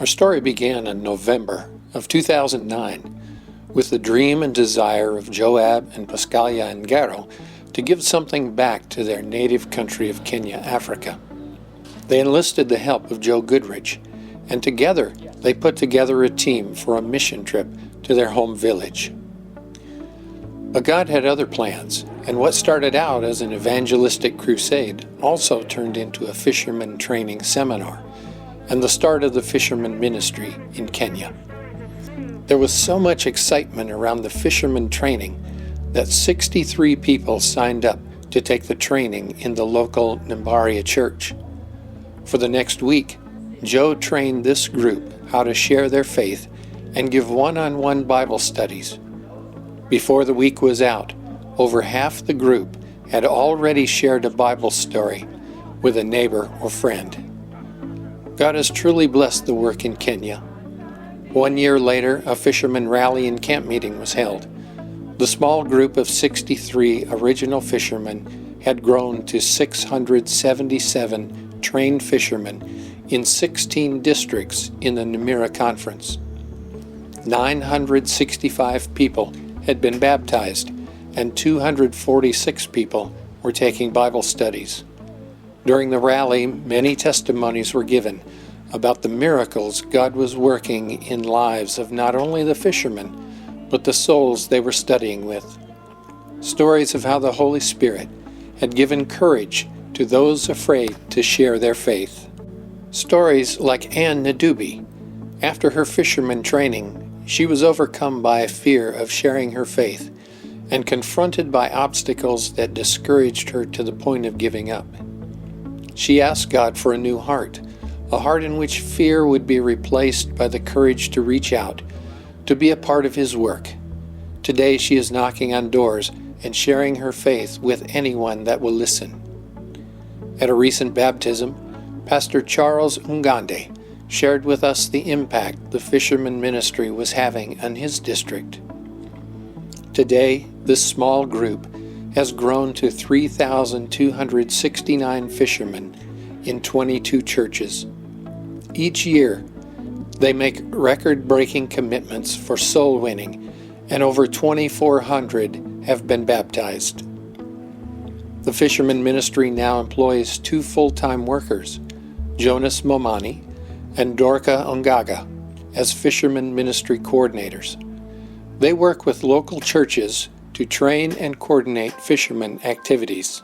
Our story began in November of 2009 with the dream and desire of Joab and Pascalia Ngero to give something back to their native country of Kenya, Africa. They enlisted the help of Joe Goodrich, and together they put together a team for a mission trip to their home village. But God had other plans, and what started out as an evangelistic crusade also turned into a fisherman training seminar and the start of the Fisherman ministry in Kenya. There was so much excitement around the fisherman training that 63 people signed up to take the training in the local Nambaria church. For the next week, Joe trained this group how to share their faith and give one-on-one Bible studies. Before the week was out, over half the group had already shared a Bible story with a neighbor or friend. God has truly blessed the work in Kenya. 1 year later, a fisherman rally and camp meeting was held. The small group of 63 original fishermen had grown to 677 trained fishermen in 16 districts in the Namira Conference. 965 people had been baptized, and 246 people were taking Bible studies. During the rally, many testimonies were given about the miracles God was working in lives of not only the fishermen, but the souls they were studying with. Stories of how the Holy Spirit had given courage to those afraid to share their faith. Stories like Ann Nadubi. After her fisherman training, she was overcome by a fear of sharing her faith and confronted by obstacles that discouraged her to the point of giving up. She asked God for a new heart, a heart in which fear would be replaced by the courage to reach out, to be a part of His work. Today she is knocking on doors and sharing her faith with anyone that will listen. At a recent baptism, Pastor Charles Ungande shared with us the impact the fisherman ministry was having on his district. Today, this small group has grown to 3,269 fishermen in 22 churches. Each year, they make record-breaking commitments for soul winning, and over 2,400 have been baptized. The fisherman ministry now employs 2 full-time workers, Jonas Momani and Dorka Ongaga, as fisherman ministry coordinators. They work with local churches to train and coordinate fishermen activities.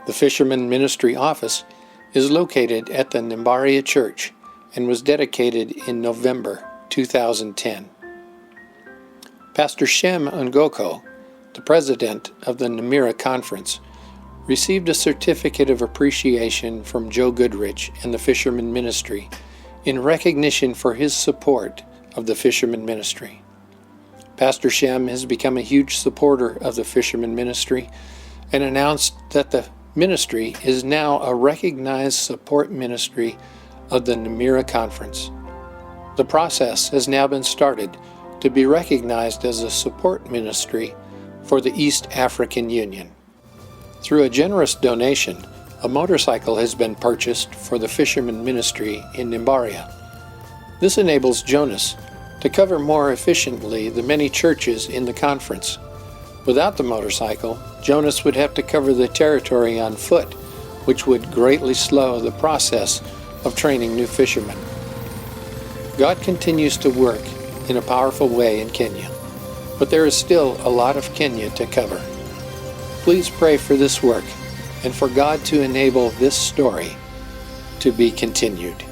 The Fisherman Ministry office is located at the Nambaria Church and was dedicated in November 2010. Pastor Shem Ngoko, the president of the Namira Conference, received a certificate of appreciation from Joe Goodrich and the Fisherman Ministry in recognition for his support of the Fisherman Ministry. Pastor Shem has become a huge supporter of the Fisherman Ministry and announced that the ministry is now a recognized support ministry of the Namira Conference. The process has now been started to be recognized as a support ministry for the East African Union. Through a generous donation, a motorcycle has been purchased for the Fisherman Ministry in Nambaria. This enables Jonas to cover more efficiently the many churches in the conference. Without the motorcycle, Jonas would have to cover the territory on foot, which would greatly slow the process of training new fishermen. God continues to work in a powerful way in Kenya, but there is still a lot of Kenya to cover. Please pray for this work and for God to enable this story to be continued.